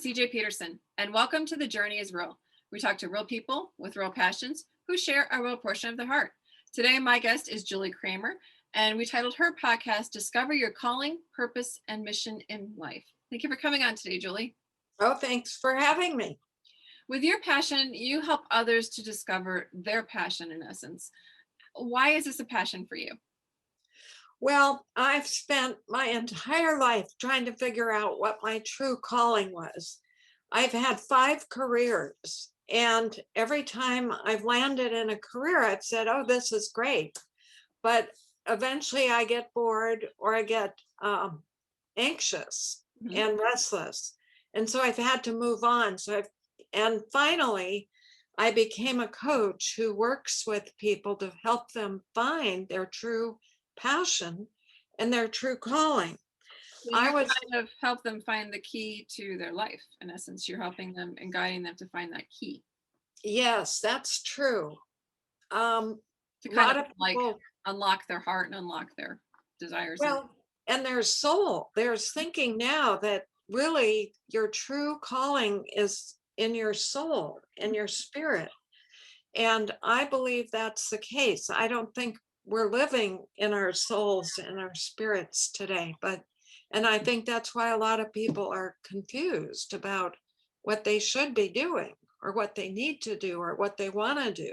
CJ Peterson, and welcome to The Journey is Real. We talk to real people with real passions who share a real portion of their heart. Today, my guest is Julie Kramer, and we titled her podcast, Discover Your Calling, Purpose, and Mission in Life. Thank you for coming on today, Julie. Oh, thanks for having me. With your passion, you help others to discover their passion in essence. Why is this a passion for you? Well, I've spent my entire life trying to figure out what my true calling was. I've had 5 careers, and every time I've landed in a career, I've said, oh, this is great. But eventually I get bored or I get anxious and restless. And so I've had to move on. And finally, I became a coach who works with people to help them find their true passion and their true calling. So you kind of help them find the key to their life. In essence, you're helping them and guiding them to find that key. Yes, that's true. To kind of like unlock their heart and unlock their desires. Well, and their soul. There's thinking now that really your true calling is in your soul, in your spirit. And I believe that's the case. I don't think we're living in our souls and our spirits today, and I think that's why a lot of people are confused about what they should be doing or what they need to do or what they want to do.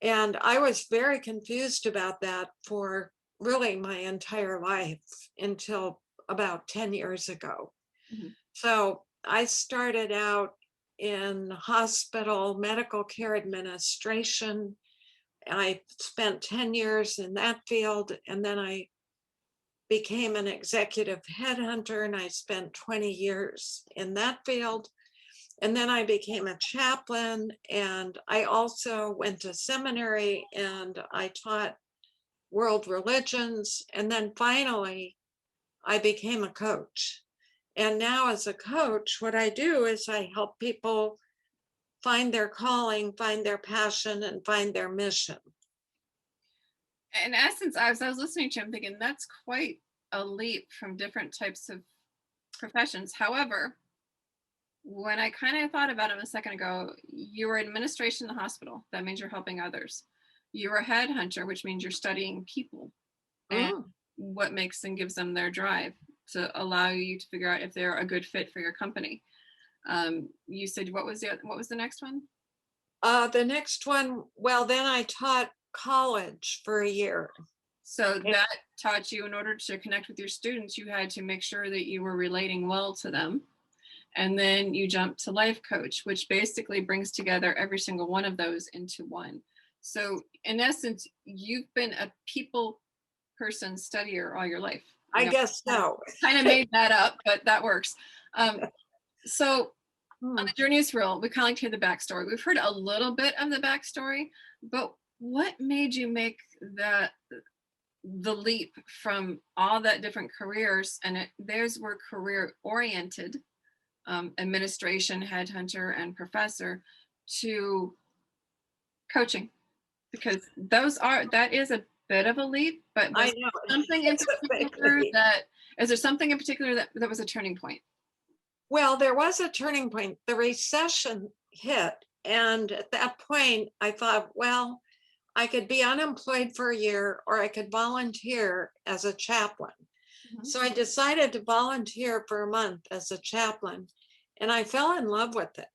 And I was very confused about that for really my entire life until about 10 years ago. So I started out in hospital medical care administration. I spent 10 years in that field, and then I became an executive headhunter, and I spent 20 years in that field. And then I became a chaplain, and I also went to seminary, and I taught world religions. And then finally, I became a coach. And now as a coach, what I do is I help people find their calling, find their passion, and find their mission. In essence, as I was listening to you, I'm thinking that's quite a leap from different types of professions. However, when I kind of thought about it a second ago, you were in administration in the hospital. That means you're helping others. You're a headhunter, which means you're studying people and what makes and gives them their drive to allow you to figure out if they're a good fit for your company. You said, what was the next one? The next one, well, then I taught college for a year. So that taught you, in order to connect with your students, you had to make sure that you were relating well to them. And then you jumped to life coach, which basically brings together every single one of those into one. So in essence, you've been a people person studier all your life. I guess so. Kind of made that up, but that works. So on The Journey is Real, we kind of like to hear the backstory. We've heard a little bit of the backstory, but what made you make the leap from all that different careers, and theirs were career oriented, administration, headhunter, and professor, to coaching? Because that is a bit of a leap, but was something in particular is there something in particular that was a turning point? Well, there was a turning point. The recession hit, and at that point I thought, well, I could be unemployed for a year, or I could volunteer as a chaplain. So I decided to volunteer for a month as a chaplain, and I fell in love with it.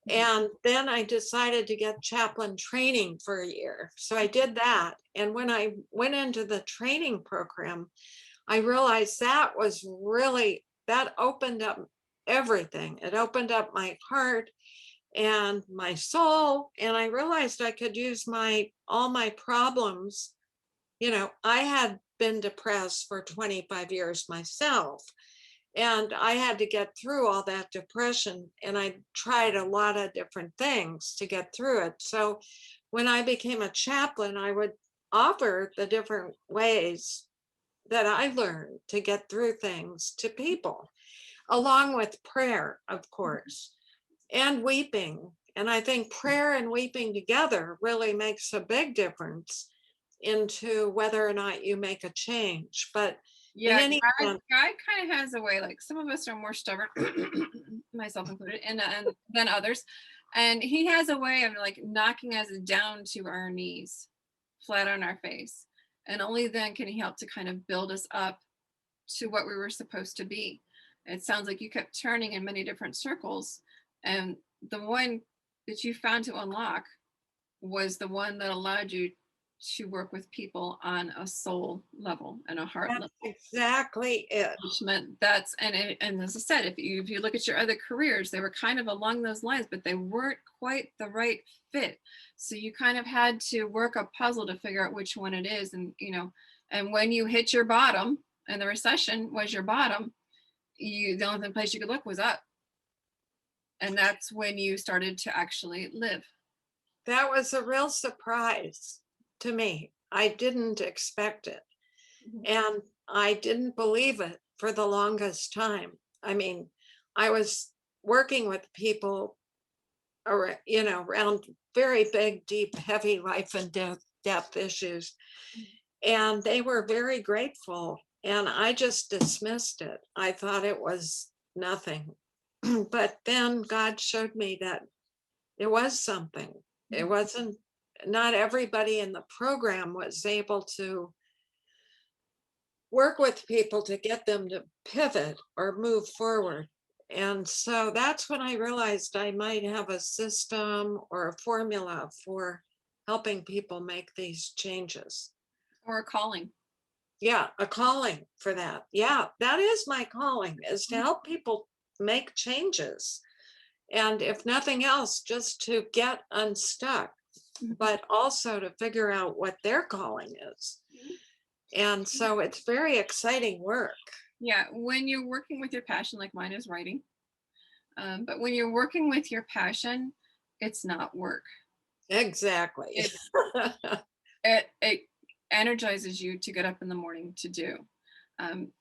And then I decided to get chaplain training for a year. So I did that. And when I went into the training program, I realized that opened up everything. It opened up my heart and my soul. And I realized I could use all my problems. You know, I had been depressed for 25 years myself. And I had to get through all that depression, and I tried a lot of different things to get through it. So when I became a chaplain, I would offer the different ways that I learned to get through things to people, along with prayer, of course, and weeping. And I think prayer and weeping together really makes a big difference into whether or not you make a change. But yeah, God kind of has a way, like some of us are more stubborn myself included, and then others. And he has a way of like knocking us down to our knees, flat on our face. And only then can he help to kind of build us up to what we were supposed to be. It sounds like you kept turning in many different circles. And the one that you found to unlock was the one that allowed you to work with people on a soul level and a heart That's level. exactly it. Which meant that's and as I said, if you look at your other careers, they were kind of along those lines, but they weren't quite the right fit. So you kind of had to work a puzzle to figure out which one it is. And and when you hit your bottom, and the recession was your bottom, the only place you could look was up. And that's when you started to actually live. That was a real surprise to me. I didn't expect it. And I didn't believe it for the longest time. I mean, I was working with people around very big, deep, heavy life and death issues. And they were very grateful. And I just dismissed it. I thought it was nothing. But then God showed me that it was something. It wasn't, not everybody in the program was able to work with people to get them to pivot or move forward. And so that's when I realized I might have a system or a formula for helping people make these changes. Or a calling. Yeah, a calling for that. Yeah, that is my calling, is to help people make changes. And if nothing else, just to get unstuck, but also to figure out what their calling is. And so it's very exciting work. Yeah, when you're working with your passion, like mine is writing, but when you're working with your passion, it's not work. Exactly. It energizes you to get up in the morning to do.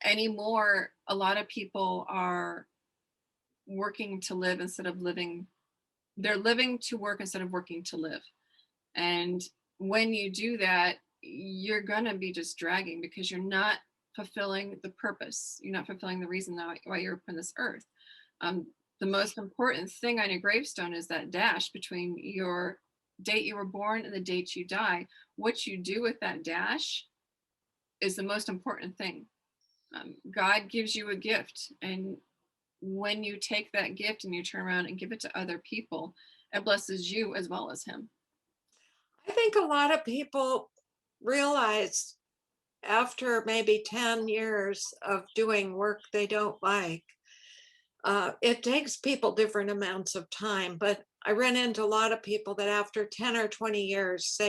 Anymore, a lot of people are working to live instead of living. They're living to work instead of working to live. And when you do that, you're going to be just dragging because you're not fulfilling the purpose. You're not fulfilling the reason why you're on this earth. The most important thing on your gravestone is that dash between your date you were born and the date you die. What you do with that dash is the most important thing. God gives you a gift, and when you take that gift and you turn around and give it to other people, it blesses you as well as him. I think a lot of people realize after maybe 10 years of doing work they don't like, it takes people different amounts of time, but I ran into a lot of people that after 10 or 20 years,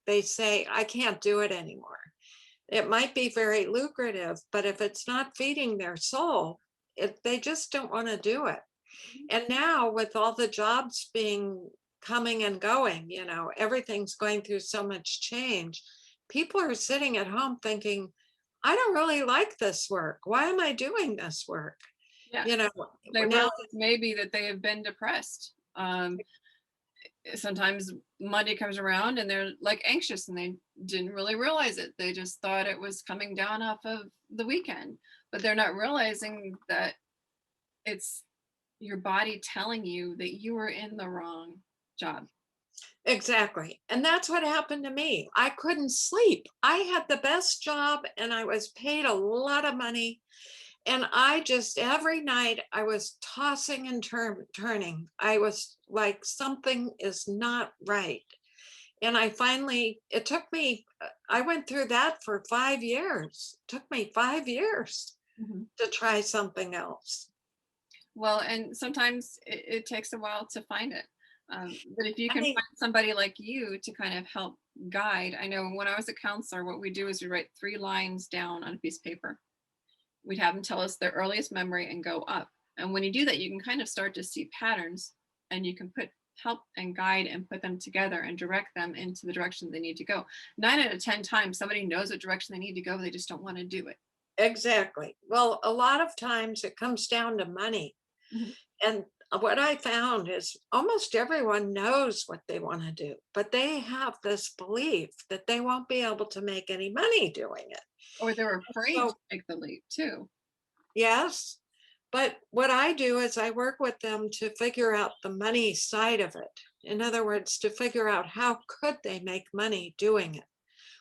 they say, I can't do it anymore. It might be very lucrative, but if it's not feeding their soul, they just don't want to do it. And now with all the jobs coming and going, everything's going through so much change. People are sitting at home thinking, I don't really like this work. Why am I doing this work? Yeah. They now realize maybe that they have been depressed. Sometimes Monday comes around and they're like anxious and they didn't really realize it. They just thought it was coming down off of the weekend, but they're not realizing that it's your body telling you that you were in the wrong job. Exactly. And that's what happened to me. I couldn't sleep. I had the best job and I was paid a lot of money. And I just, every night I was tossing and turning. I was like, something is not right. And I went through that for 5 years. It took me 5 years to try something else. Well, and sometimes it takes a while to find it. But if you can find somebody like you to kind of help guide. I know when I was a counselor, what we do is we write 3 lines down on a piece of paper. We'd have them tell us their earliest memory and go up. And when you do that, you can kind of start to see patterns, and you can help and guide and put them together and direct them into the direction they need to go. 9 out of 10 times, somebody knows what direction they need to go. They just don't want to do it. Exactly. Well, a lot of times it comes down to money. And what I found is almost everyone knows what they want to do, but they have this belief that they won't be able to make any money doing it. Or they're afraid to take the leap too. Yes. But what I do is I work with them to figure out the money side of it. In other words, to figure out how could they make money doing it.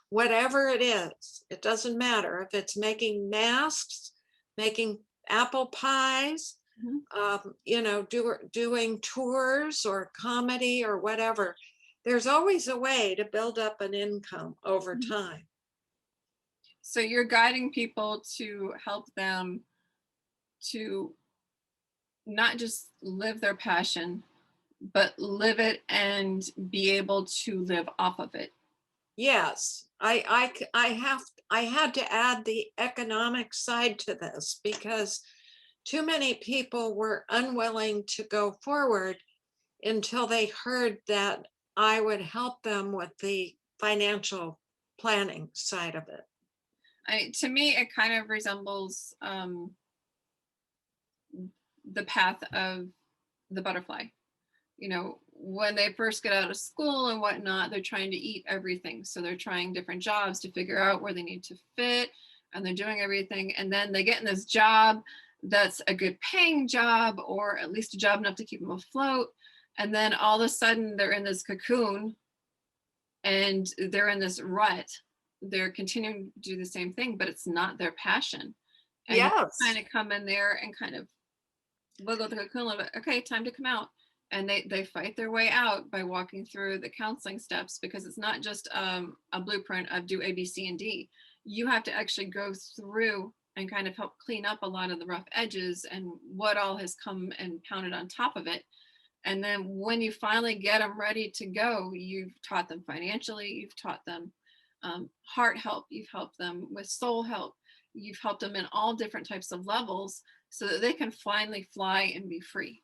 Whatever it is, it doesn't matter if it's making masks, making apple pies, Mhm. doing tours or comedy or whatever. There's always a way to build up an income over Mhm. time. So you're guiding people to help them to not just live their passion, but live it and be able to live off of it. Yes, I had to add the economic side to this because too many people were unwilling to go forward until they heard that I would help them with the financial planning side of it. To me, it kind of resembles the path of the butterfly. You know, when they first get out of school and whatnot, they're trying to eat everything. So they're trying different jobs to figure out where they need to fit, and they're doing everything. And then they get in this job that's a good paying job, or at least a job enough to keep them afloat. And then all of a sudden they're in this cocoon and they're in this rut. They're continuing to do the same thing, but it's not their passion. And you kind Yes. of come in there and kind of wiggle the cocoon a little bit. Okay, time to come out. And they fight their way out by walking through the counseling steps, because it's not just a blueprint of do A, B, C, and D. You have to actually go through and kind of help clean up a lot of the rough edges and what all has come and pounded on top of it. And then when you finally get them ready to go, you've taught them financially, you've taught them heart help, you've helped them with soul help, you've helped them in all different types of levels so that they can finally fly and be free.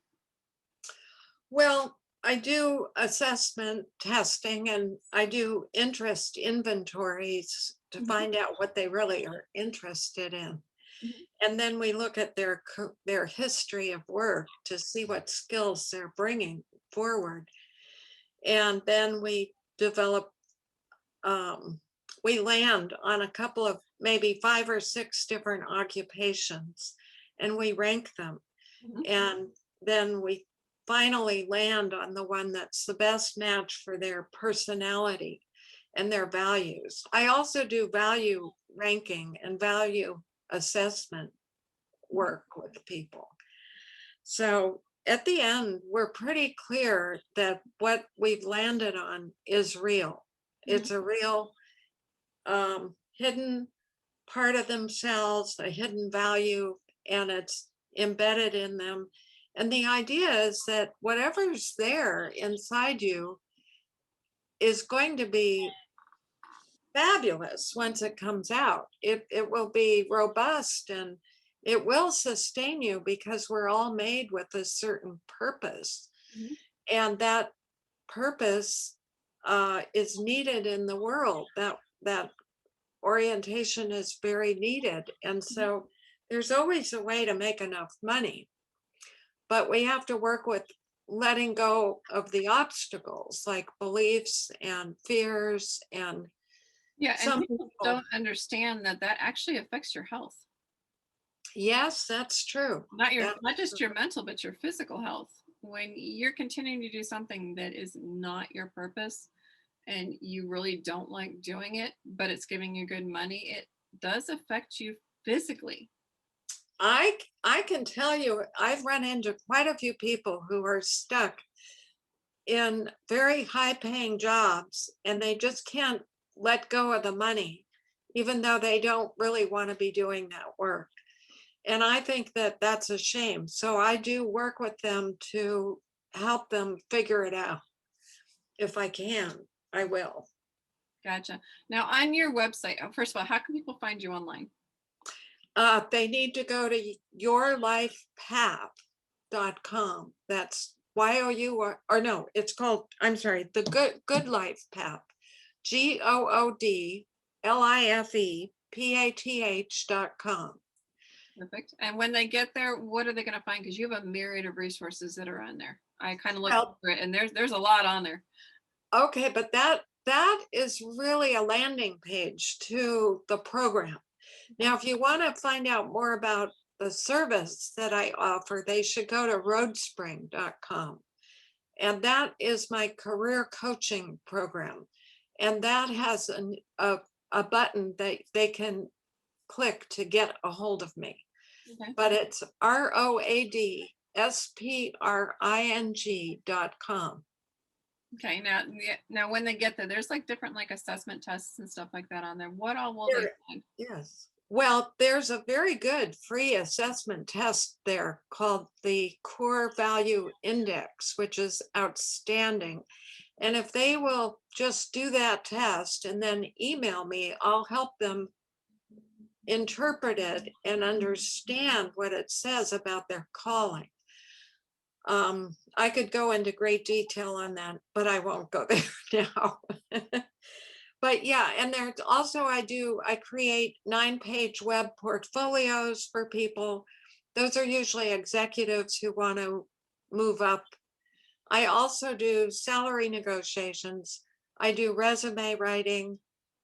Well, I do assessment testing and I do interest inventories to Mhm, find out what they really are interested in. mhm, And then we look at their history of work to see what skills they're bringing forward. And then develop, um, we land on a couple of maybe 5 or 6 different occupations and we rank them. mhm. And then we finally land on the one that's the best match for their personality and their values. I also do value ranking and value assessment work with people. So at the end, we're pretty clear that what we've landed on is real. Mhm. It's a real hidden part of themselves, a hidden value, and it's embedded in them. And the idea is that whatever's there inside you is going to be fabulous once it comes out. It will be robust and it will sustain you because we're all made with a certain purpose. Mhm. And that purpose is needed in the world. That orientation is very needed. And Mhm. so there's always a way to make enough money, but we have to work with letting go of the obstacles like beliefs and fears. And Yeah, and some people people, don't understand that that actually affects your health. yes, that's true. Not That's just true. your mental, but your physical health. When you're continuing to do something that is not your purpose and you really don't like doing it, but it's giving you good money, it does affect you physically. I can tell you, I've run into quite a few people who are stuck in very high paying jobs and they just can't let go of the money, even though they don't really want to be doing that work. And I think that that's a shame. So I do work with them to help them figure it out. If I can, I will. Gotcha. Now, on your website, first of all, how can people find you online? They need to go to yourlifepath.com. That's YOU, or no, it's called, I'm sorry, the Good Life Path. GOODLIFEPATH.com. Perfect. And when they get there, what are they going to find? Because you have a myriad of resources that are on there. I kind of looked Well, over it, and there's a lot on there. okay, but that is really a landing page to the program. Now, if you want to find out more about the service that I offer, they should go to roadspring.com. And that is my career coaching program. And that has a button that they can click to get a hold of me. Okay. But it's roadspring.com. Okay. Now when they get there, there's like different like assessment tests and stuff like that on there. What all will they find? Yes. Well, there's a very good free assessment test there called the Core Value Index, which is outstanding. And if they will just do that test and then email me, I'll help them interpret it and understand what it says about their calling. I could go into great detail on that, but I won't go there now. But yeah, and there's also I create 9-page web portfolios for people. Those are usually executives who want to move up. I also do salary negotiations. I do resume writing,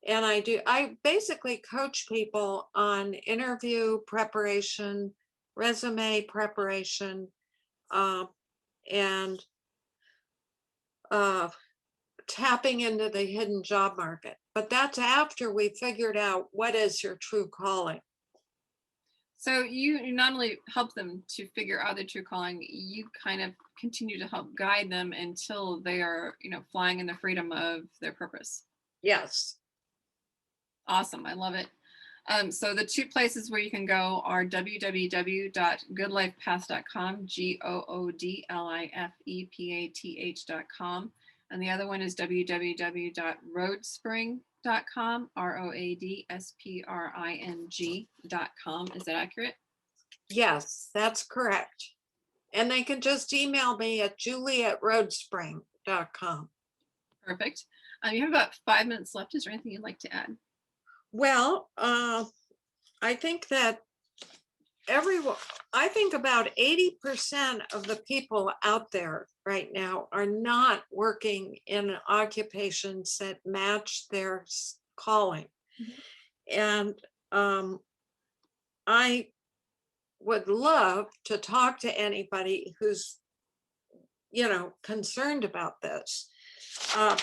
and I basically coach people on interview preparation, resume preparation, and tapping into the hidden job market. But that's after we figured out what is your true calling. So you not only help them to figure out their true calling, you kind of continue to help guide them until they are, flying in the freedom of their purpose. Yes. Awesome. I love it. So the two places where you can go are www.goodlifepath.com, GOODLIFEPATH.com. And the other one is www.roadspring.com, ROADSPRING.com. Is that accurate? Yes, that's correct. And they can just email me at julie@roadspring.com. Perfect. You have about 5 minutes left. Is there anything you'd like to add? Well, I think that I think about 80% of the people out there right now are not working in occupations that match their calling. And I would love to talk to anybody who's, concerned about this,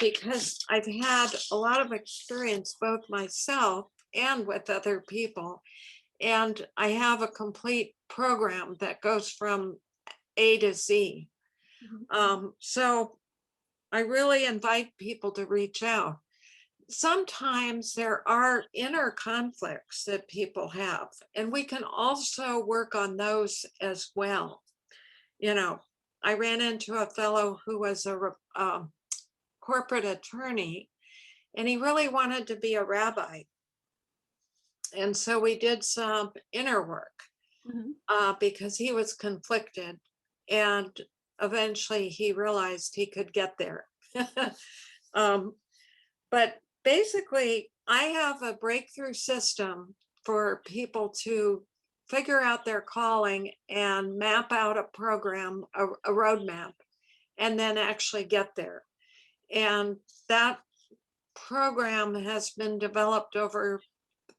because I've had a lot of experience both myself and with other people. And I have a complete program that goes from A to Z. So I really invite people to reach out. Sometimes there are inner conflicts that people have, and we can also work on those as well. I ran into a fellow who was a corporate attorney, and he really wanted to be a rabbi. And so we did some inner work because he was conflicted, and eventually he realized he could get there. But basically, I have a breakthrough system for people to figure out their calling and map out a program, a roadmap, and then actually get there. And that program has been developed over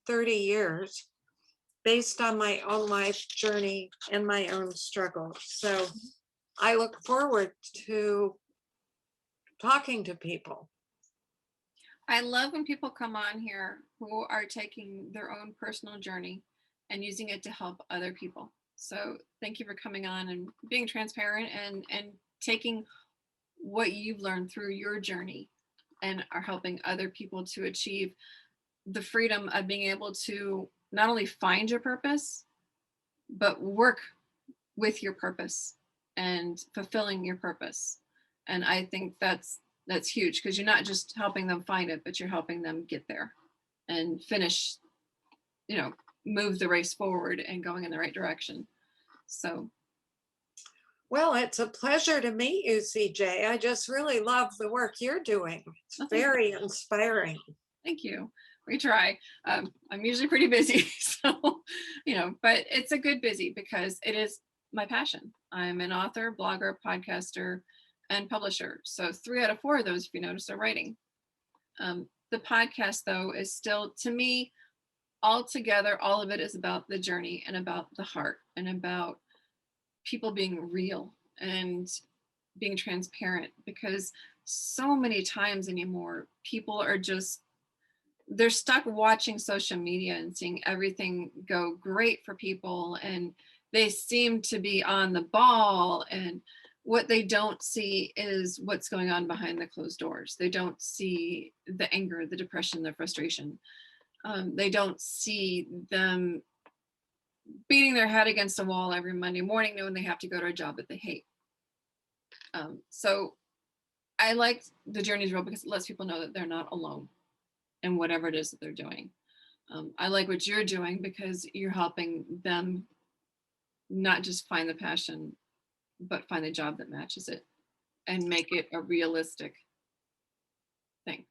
30 years based on my own life journey and my own struggle. So I look forward to talking to people. I love when people come on here who are taking their own personal journey and using it to help other people. So thank you for coming on and being transparent and taking what you've learned through your journey and are helping other people to achieve the freedom of being able to not only find your purpose, but work with your purpose and fulfilling your purpose. And I think that's huge, because you're not just helping them find it, but you're helping them get there and finish, move the race forward and going in the right direction. So. Well, it's a pleasure to meet you, CJ. I just really love the work you're doing. It's very inspiring. Thank you. We try. I'm usually pretty busy, so, but it's a good busy because it is my passion. I'm an author, blogger, podcaster, and publisher. So 3 out of 4 of those, if you notice, are writing. The podcast, though, is still, to me, altogether, all of it is about the journey and about the heart and about people being real and being transparent, because so many times anymore, people are just, they're stuck watching social media and seeing everything go great for people, and they seem to be on the ball, and what they don't see is what's going on behind the closed doors. They don't see the anger, the depression, the frustration. They don't see them beating their head against a wall every Monday morning knowing they have to go to a job that they hate. So I like the journey's real because it lets people know that they're not alone in whatever it is that they're doing. I like what you're doing because you're helping them not just find the passion, but find a job that matches it and make it a realistic thing.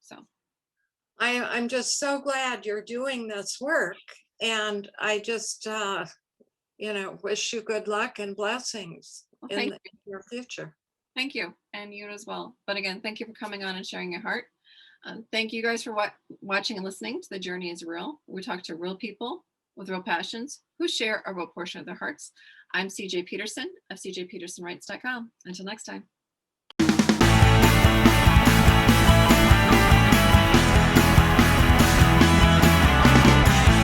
So I'm just so glad you're doing this work. And I just, wish you good luck and blessings well, in your future. thank you. And you as well. But again, thank you for coming on and sharing your heart. Thank you guys for watching and listening to The Journey is Real. We talk to real people with real passions who share a real portion of their hearts. I'm CJ Peterson of cjpetersonwrites.com. Until next time.